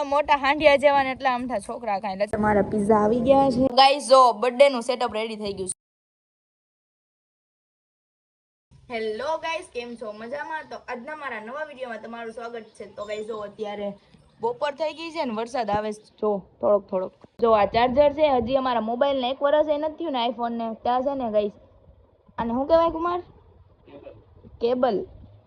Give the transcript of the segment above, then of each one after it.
મોટા હાંડિયા જેવા ને એટલા આમઠા છોકરા ખાય એટલે મારા પિઝા આવી ગયા છે ગાઈસ જો બર્થડે નું સેટઅપ રેડી થઈ ગયું છે હેલો ગાઈસ કેમ છો મજામાં તો આજના મારા નવા વિડીયોમાં તમારું સ્વાગત છે તો ગાઈસ જો અત્યારે બપોર થઈ ગઈ છે ને વરસાદ આવે જો થોડોક જો આ ચાર્જર છે હજી અમારા મોબાઈલ ને 1 વર્ષ એ નથી થયું ને આઈફોન ને ત્યાં છે ને ગાઈસ અને શું કહેવાય કુમાર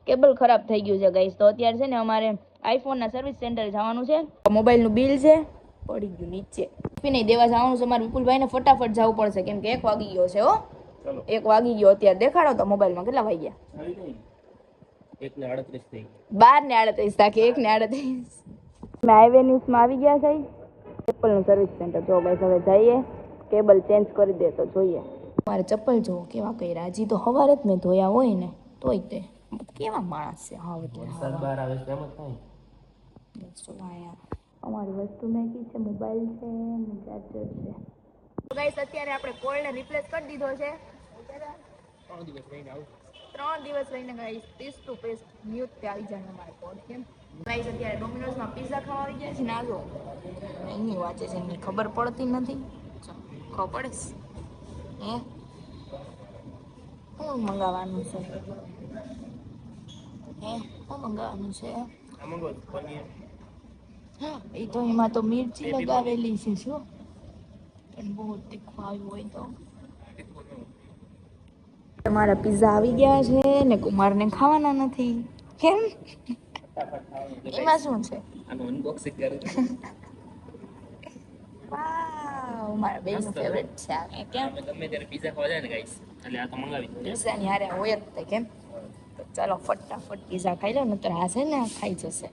કેબલ ખરાબ થઈ ગયું છે ગાઈસ તો અત્યારે છે ને અમારે આઈફોન ના સર્વિસ સેન્ટર જવાનું છે મોબાઈલ નું બિલ છે પડી ગયું નીચે નહીં દેવા જવાનું છે મારા વિપુલભાઈ ને ફટાફટ જવું પડશે કેમ કે 1 વાગી ગયો છે હો 1 વાગી ગયો અત્યારે દેખાડો તો મોબાઈલ માં કેટલા વાગ્યા 1:38 થઈ ગયા 12:38 તાકે 1:38 મેં હાઈવે ન્યૂઝ માં આવી ગયા છે એપલ નું સર્વિસ સેન્ટર જો ગાઈસ હવે જઈએ કેબલ ચેન્જ કરી દે તો જોઈએ મારે ચપ્પલ જો કેવા કર્યા હજી તો હવારે જ મેં ધોયા હોય ને તોય તે કેવા માણસ છે હા વરસાદ બહાર આવે છે એમ જ થાય અમારી વસ્તુ મેકી છે મોબાઈલ છે ને ચાર્જર છે તો ગાઈસ અત્યારે આપણે કોલ ને રિપ્લેસ કરી દીધો છે 3 દિવસ રહીને ગાઈસ 30 to 50 ન્યૂઝ તે આવી જાય અમારે કોલ કેમ ગાઈસ અત્યારે ડોમિનોઝ માં પિઝા ખાવા આવી ગયા છે ને આજો એની વાંચે છે એની ખબર પડતી નથી ખબર પડે હે શું મંગાવવાનું છે શું મંગાવવાનું છે હા એ તો એમાં તો મિર્ચી લગાવેલી છે શું પણ બહુ તીખું આવ્યું હોય તો તમારા પિઝા આવી ગયા છે ને કુમારને ખાવાના નથી કેમ એમાં શું છે આનું અનબોક્સિંગ કરું વાવ મારા બેનું ફેવરેટ છે આ કેમ ગમે ત્યારે પિઝા ખાવા જાય ને ગાઈસ એટલે આ તો મંગાવી દો પિઝા ની હારે હોય જ તે કેમ તો ચાલો ફટાફટ પિઝા ખાઈ લો નતર આ છે ને ખાઈ જશે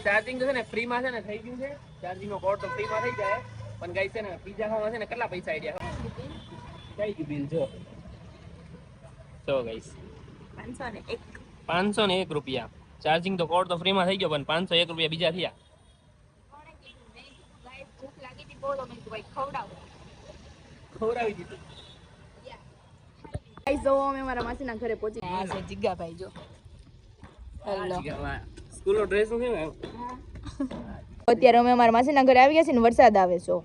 ચાર્જિંગ તો છે ને ફ્રી માં છે ને થઈ ગયું છે ચાર્જિંગ નો કોડ તો ફ્રી માં થઈ જાય પણ ગાઈસ છે ને પિઝા ખાવા છે ને કેટલા પૈસા આઈડિયા કઈ ગયું બિલ જો ગાઈસ 501 રૂપિયા ચાર્જિંગ તો કોડ તો ફ્રી માં થઈ ગયો પણ 501 રૂપિયા બીજા થયા ખવડાવી દીધું ગાઈસ જો અમે મારા માસીના ઘરે પહોંચી ગયા છે જીગાભાઈ જો હેલો સ્કૂલનો ડ્રેસ નું કેમ અત્યારે અમે અમારા માસીના ઘરે આવી ગયા છીએ ને વરસાદ આવે છે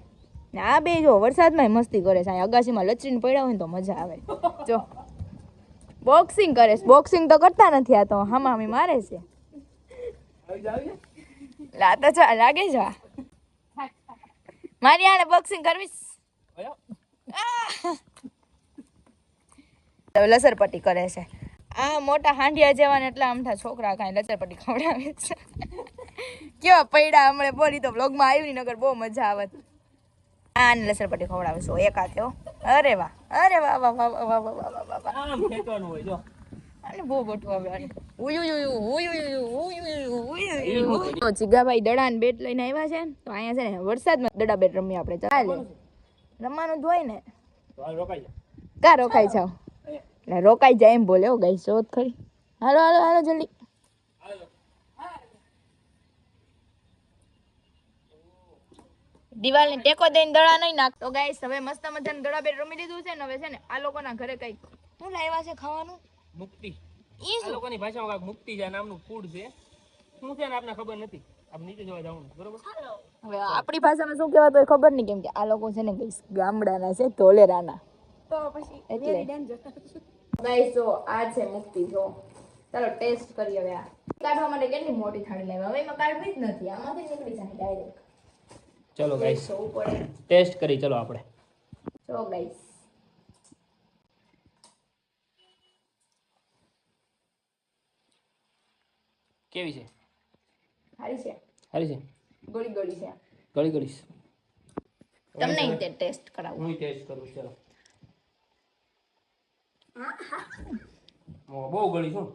ને આ બે જો વરસાદમાં મસ્તી કરે છે અગાસીમાં લચરીને પડ્યા હોય ને તો મજા આવે જો બોક્સિંગ કરે છે બોક્સિંગ તો કરતા નથી આ તો હામામી મારે છે લાતો છે લાગે છે મારી આને બોક્સિંગ કરવીશ લસરપટ્ટી કરે છે આ મોટા હાંડિયા જેવા ને એટલા આમઠા છોકરા ખાય લસરપટ્ટી ખવડાવે છે કેવા પૈડા હમણે બોલી તો વ્લોગમાં આવ્યું નગર બહુ મજા આવે આને લસરપટ્ટી ખવડાવે છો એક હાથે અરે વાહ વાહ વાહ વાહ વાહ વાહ વાહ વાહ વાહ આમ ફેંકવાનું હોય જો આને બહુ ગોઠવા આવે તો જીગાભાઈ દડા ને બેટ લઈને આવ્યા છે તો અહીંયા છે ને વરસાદમાં દડા બેટ રમી આપણે ચાલે રમવાનું જ હોય ને કા રોકાઈ જાવ એટલે રોકાઈ જાય એમ બોલે ગાઈ શોધ ખરી હાલો જલ્દી દિવાલ ને ટેકો દઈને દડા નહીં નાખતો ગાઈસ હવે મસ્ત મજાનું દડા બેટ રમી લીધું છે ને હવે છે ને આ લોકોના ઘરે કઈ શું લાવ્યા છે ખાવાનું મુક્તિ આ લોકોની ભાષામાં કાંઈક મુક્તિ છે નામનું ફૂડ છે શું છે ને આપને ખબર નથી આપ નીચે જોવા જાવું બરોબર હવે આપણી ભાષામાં શું કહેવાય તો ખબર નહીં કેમ કે આ લોકો છે ને ગાઈસ ગામડાના છે ધોલેરાના તો પછી એટલે ગાઈસ જો આ છે મુક્તિ જો ચાલો ટેસ્ટ કરીએ હવે આ કાઢવા માટે કેટલી મોટી થાળી લાવ્યા હવે એમાં કાઢવી જ નથી આમાંથી નીકળી જાય ડાયરેક્ટ ચલો ગાઈસ ટેસ્ટ કરી ચલો આપણે જો ગાઈસ કેવી છે સારી છે ગળી છે ગળી તમને તે ટેસ્ટ કરાવું હું ટેસ્ટ કરું ચલો બહુ ગળી છું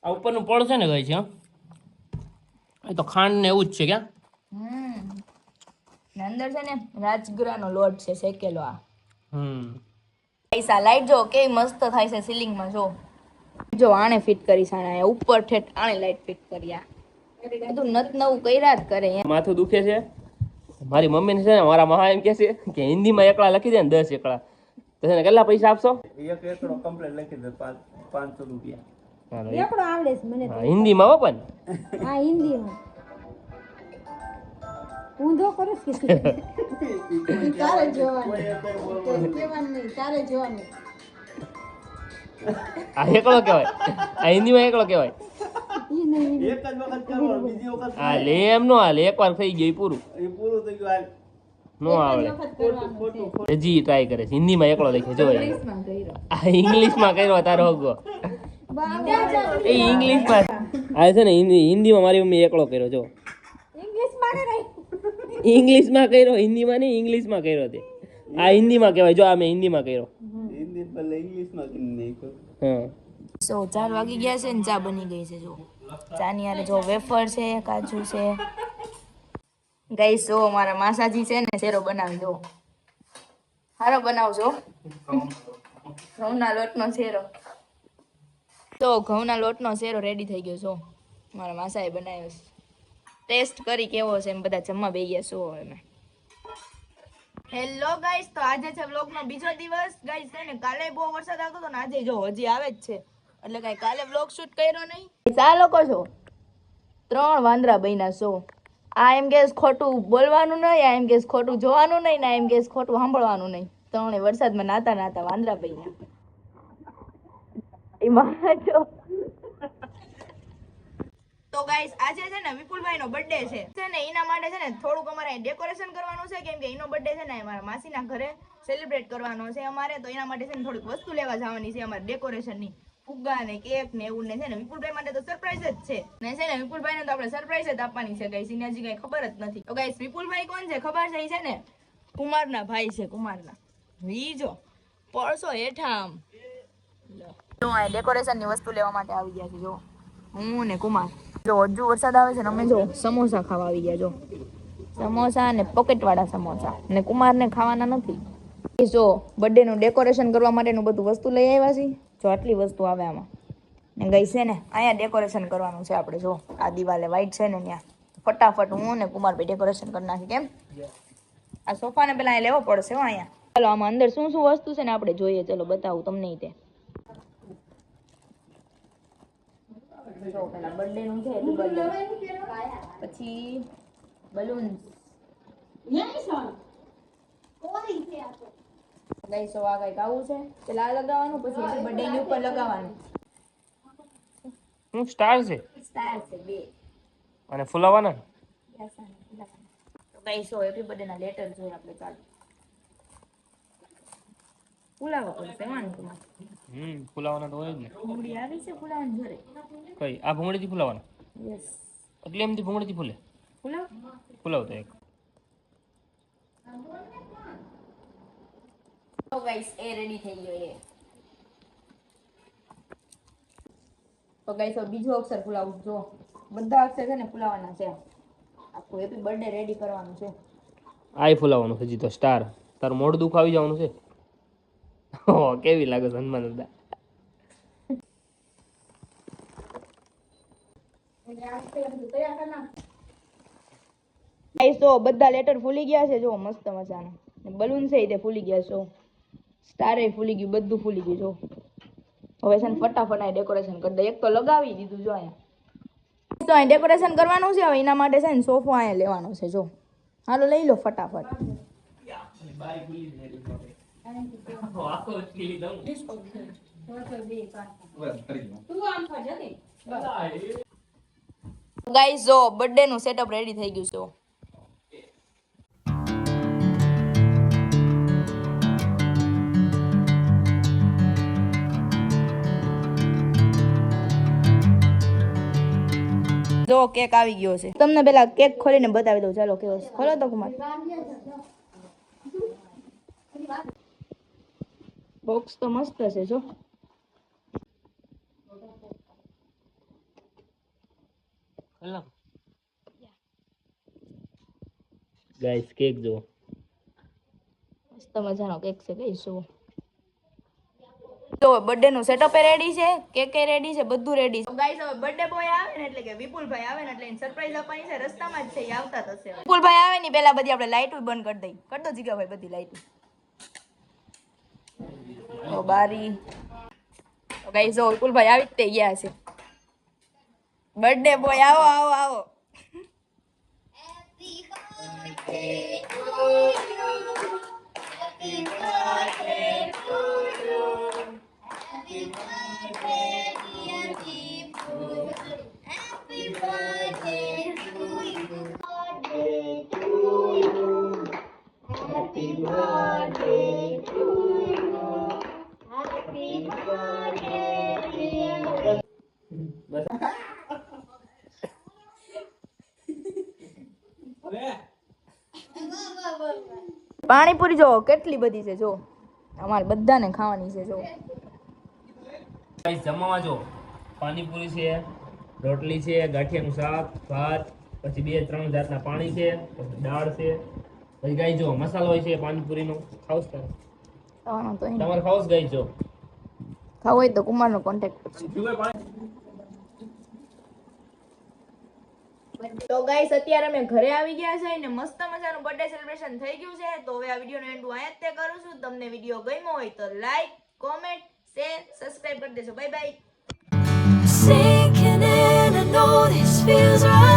આ ઉપરનું પડ છે ને ગાઈસ એ તો ખાંડ ને એવું જ છે ક્યાં અંદર છે ને રાજગરાનો લોટ છે શેકેલો આ પૈસા લાઈટ જો કેવી મસ્ત થાય છે સીલિંગમાં જો આને ફિટ કરી સાણા ઉપર ઠેઠ આને લાઈટ ફિટ કરી આ બધું નત નવું કર્યા જ કરે માથું દુખે છે મારી મમ્મીને છે ને મારા મહા એમ કહે છે કે હિન્દીમાં એકડા લખી દે ને 10 એકડા તો છે ને કેટલા પૈસા આપશો? એક એકડો કમ્પ્લીટ લખી દે 500 રૂપિયા. હાલો, એકડો આવડે છે મને તો. હા, હિન્દીમાં હો પણ હા હિન્દીમાં ઊંધો કરે છે તારે જોવાનું કહેવાનું નહીં તારે જોવાનું આ એકડો કહેવાય, આ હિન્દીમાં એકડો કહેવાય. ઈ નહીં એક જ વખત કરવાનું, બીજી વખત આ લે એમ નો હાલે, એકવાર થઈ ગયું ઈ પૂરું એ પૂરું થઈ ગયું. નો આવડે. વખત કરવાનું છે. હજી ટ્રાય કરે છે, હિન્દીમાં એકડો લખે જો એ. ઇંગ્લિશમાં કર્યો. આ ઇંગ્લિશમાં કર્યો તારો હગો. એ ઇંગ્લિશમાં આ છે ને હિન્દીમાં મારી મમ્મી એકડો કર્યો જો. ઇંગ્લિશમાં કરે ઇંગ્લિશમાં કર્યો, હિન્દીમાં નહીં, ઇંગ્લિશમાં કર્યો તે. આ હિન્દીમાં કહેવાય જો, આ મેં હિન્દીમાં કર્યો. હિન્દી પહેલા ઇંગ્લિશમાં કરી નાખ્યો. હા સો 4 વાગી ગયા છે ને ચા બની ગઈ છે જો. ચાની હારે જો વેફર છે, કાજુ છે. ગાઈસ જો મારા માસાજી છે ને શેરો બનાવી દો. હારો બનાવજો. ઘઉંના લોટનો શેરો. તો ઘઉંના લોટનો શેરો રેડી થઈ ગયો છો. મારા માસાએ બનાવ્યો છે. ટેસ્ટ કરી કેવો છે એમ બધા જમવા બેસી ગયા છો અમે. હેલો ગાઈસ, તો આજે છે વ્લોગનો બીજો દિવસ. ગાઈસ છે ને કાલે બહુ વરસાદ આવતો હતો ને આજે જો હજી આવે જ છે. એટલે કઈ કાલે વ્લોગ શૂટ કર્યો નહીં. આ લોકો છો 3 વાંદરા બન્યા છો. આ એમ કે ખોટું બોલવાનું નહીં, આ એમ કે ખોટું જોવાનું નહીં, ને એમ કે ખોટું સાંભળવાનું નહીં. ત્રણે વરસાદમાં નાતા નાતા વાંદરા બન્યા. એમાં જો તો ગાઈસ આજે છે ને વિપુલભાઈ નો બર્થડે છે ને એના માટે છે ને થોડુંક અમારે ડેકોરેશન કરવાનું છે, કેમ કે એનો બર્થડે છે ને મારા માસીના ઘરે સેલિબ્રેટ કરવાનો છે અમારે. તો એના માટે છે ને થોડીક વસ્તુ લેવા જવાની છે અમારે ડેકોરેશન ની, ફુગ્ગા ને કેક ને એવું ને છે ને વિપુલભાઈ માટે તો સરપ્રાઈઝ જ છે ને. છે ને વિપુલભાઈ ને તો આપણે સરપ્રાઈઝ જ આપવાની છે ગાઈસ, એને હજી કઈ ખબર જ નથી. તો ગાઈસ વિપુલભાઈ કોણ છે ખબર છે? ઈ છે ને કુમારના ભાઈ છે, કુમારના. ઈ જો પડશો હેઠા આમ જો આ ડેકોરેશન ની વસ્તુ લેવા માટે આવી ગયા છે જો હું ને કુમાર. જો હજુ વરસાદ આવે છે ને અમે જો સમોસા ખાવા આવી ગયા જો. સમોસા ને પોકેટ વાળા સમોસા, ને કુમારને ખાવાના નથી. જો બર્થડે નું ડેકોરેશન કરવા માટેનું બધું વસ્તુ લઈ આવ્યા છે. જો આટલી વસ્તુ આવે આમાં ને ગઈ છે ને અહીંયા ડેકોરેશન કરવાનું છે આપણે. જો આ દિવાલે વ્હાઈટ છે ને ત્યાં ફટાફટ હું ને કુમારભાઈ ડેકોરેશન કરી નાખી. કેમ આ સોફાને પેલા અહીંયા લેવો પડશે હો અહીંયા. ચાલો આમાં અંદર શું શું વસ્તુ છે ને આપણે જોઈએ. ચલો બતાવું તમને તે. જો પેલા બર્થડે નું છે હેપી બર્થડે, પછી બલૂન્સ ગાઈસ. સો આ કઈક આવું છે. પેલા આ લગાવવાનું, પછી હેપી બર્થડે ની ઉપર લગાવવાનું. હું સ્ટાર છે સ્ટાર છે 2 અને ફુલાવાના. તો ગાઈસ સો હેપી બર્થડે ના લેટર જોઈએ આપણે. ચાલો ફુલાવા પડશે વાંધો. ફુલાવાના તો હોય જ ને. ભૂંગળી આવી છે ફુલાવાની જોડે. કઈ આ ભૂંગળીથી ફુલાવાના? યસ એટલે એમથી ભૂંગળીથી ફૂલે? ફુલાવ. ફુલાવ તો એક. તો ગાઈસ એ રેડી થઈ ગયો એ. તો ગાઈસ બીજો અક્ષર ફુલાવું. જો બધા અક્ષર છે ને ફુલાવાના છે. આખું હેપી બર્થડે રેડી કરવાનું છે. આય ફુલાવાનું હજી તો સ્ટાર. તારું મોઢું દુખ આવી જવાનું છે. ઓ કેવી લાગે છે હનુમાન દાદા. ગાઈસ તો બધા લેટર ફૂલી ગયા છે જો મસ્ત મજાના. બલૂન છે તે ફૂલી ગયા છો. સ્ટાર એ ફૂલી ગયું, બધું ફૂલી ગયું જો. હવે છે ને ફટાફટ આ ડેકોરેશન કરી દે. એક તો લગાવી દીધું જો અહીંયા. તો અહીં ડેકોરેશન કરવાનું છે. હવે એના માટે છે ને સોફો અહીંયા લેવાનો છે જો. હાલો લઈ લો ફટાફટ. ગાઈસ જો બર્થડે નું સેટઅપ રેડી થઈ ગયું છે. જો કેક આવી ગયો છે. તમને પેલા કેક ખોલીને બતાવી દઉં. ચાલો કેવો છે, ખોલો તો કુમાર. બોક્સ તો મસ્ત છે જો. ગાઈસ કેક જો મસ્ત મજાનો કેક છે. કઈ શું તો બર્થડે નું સેટઅપ રેડી છે, કેક રેડી છે, બધું રેડી છે. ગાઈસ હવે બર્થડે બોય આવે ને એટલે કે વિપુલભાઈ આવે ને એટલે એને સરપ્રાઈઝ આપવાની છે. રસ્તામાં જ છે, એ આવતા થશે. વિપુલભાઈ આવે ને પહેલા બધી આપણે લાઈટો બંધ કરી દઈ. કરી દો જીગાભાઈ બધી લાઈટો. તો બારી તો ગાઈસ જો વિપુલભાઈ આવી જ તે ગયા છે. બર્થડે બોય આવો આવો આવો. પાણીપુરી જો કેટલી બધી છે, જો અમારે બધાને ખાવાની છે. જો ગાઈસ જમવા જો પાણીપુરી છે, રોટલી છે, ગાંઠિયાનું શાક, ભાત, પછી 2-3 જાતના પાણી છે, પછી દાળ છે, પછી ગાઈસ જો મસાલો હોય છે પાણીપુરીનો. ખાવસ તારે? ખાવાનું તો તમારે ખાવસ ગાઈસ જો? ખાવું હોય તો કુમારનો કોન્ટેક્ટ કરજો. તો ગાઈસ અત્યારે અમે ઘરે આવી ગયા છે ને મસ્ત મજાનું બર્થડે સેલિબ્રેશન થઈ ગયું છે. તો હવે આ વિડીયોનો એન્ડ હું અહીંયા જ તે કરું છું. તમને વિડીયો ગમ્યો હોય તો લાઈક, કોમેન્ટ, શેર, સબસ્ક્રાઇબ કરી દેજો. Bye bye. Sinking in, I know this feels right.